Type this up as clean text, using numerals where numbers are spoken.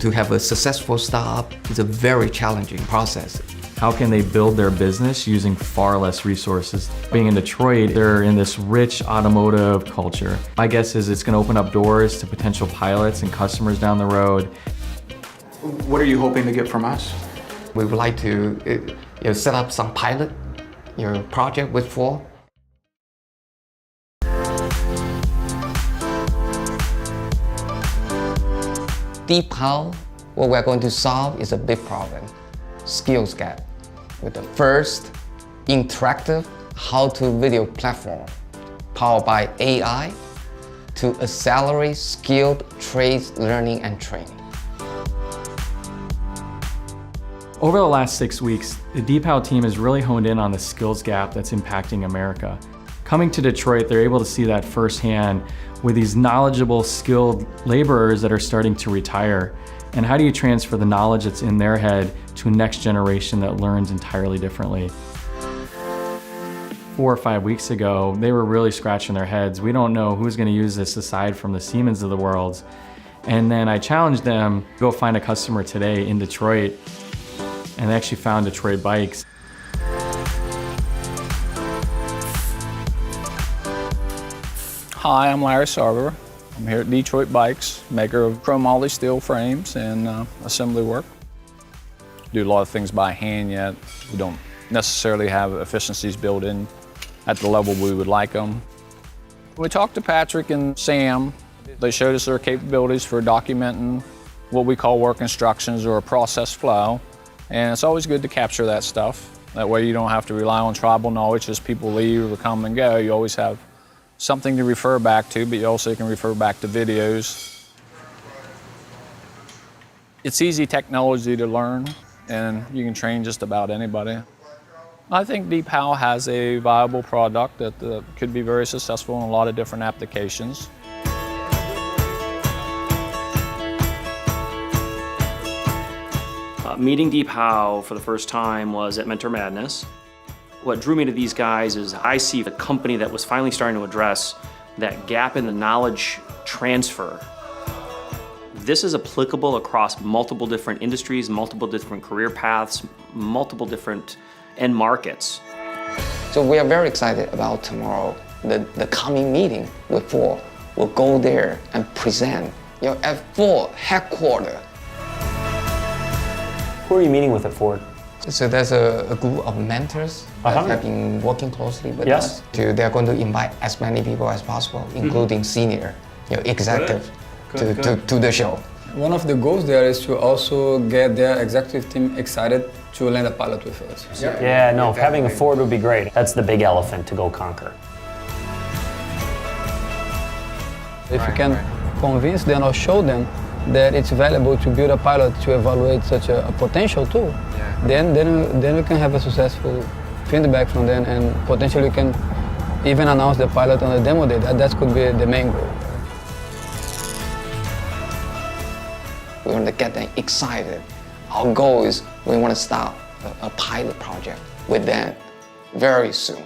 To have a successful startup is a very challenging process. How can they build their business using far less resources? Being in Detroit, they're in this rich automotive culture. My guess is it's going to open up doors to potential pilots and customers down the road. What are you hoping to get from us? We would like to set up some pilot project with Ford. DeepHow, what we're going to solve is a big problem, skills gap, with the first interactive how-to video platform powered by AI to accelerate skilled trades learning and training. Over the last 6 weeks, the DeepHow team has really honed in on the skills gap that's impacting America. Coming to Detroit, they're able to see that firsthand with these knowledgeable, skilled laborers that are starting to retire. And how do you transfer the knowledge that's in their head to a next generation that learns entirely differently? 4 or 5 weeks ago, they were really scratching their heads. We don't know who's going to use this aside from the Siemens of the world. And then I challenged them, go find a customer today in Detroit, and they actually found Detroit Bikes. Hi, I'm Larry Sarver. I'm here at Detroit Bikes, maker of chromoly steel frames and assembly work. Do a lot of things by hand yet. We don't necessarily have efficiencies built in at the level we would like them. We talked to Patrick and Sam. They showed us their capabilities for documenting what we call work instructions or a process flow. And it's always good to capture that stuff. That way you don't have to rely on tribal knowledge as people leave or come and go. You always have something to refer back to, but you also can refer back to videos. It's easy technology to learn, and you can train just about anybody. I think DeepHow has a viable product that could be very successful in a lot of different applications. Meeting DeepHow for the first time was at Mentor Madness. What drew me to these guys is I see a company that was finally starting to address that gap in the knowledge transfer. This is applicable across multiple different industries, multiple different career paths, multiple different end markets. So we are very excited about tomorrow. The coming meeting with Ford. We'll go there and present at Ford headquarters. Who are you meeting with at Ford? So there's a group of mentors that have been working closely with us. They're going to invite as many people as possible, including senior executives, to the show. One of the goals there is to also get their executive team excited to land a pilot with us. Yeah, no, having a Ford would be great. That's the big elephant to go conquer. If you can convince them or show them that it's valuable to build a pilot to evaluate such a potential tool, then we can have a successful feedback from them, and potentially we can even announce the pilot on the demo day. That could be the main goal. We want to get them excited. Our goal is we want to start a pilot project with them very soon.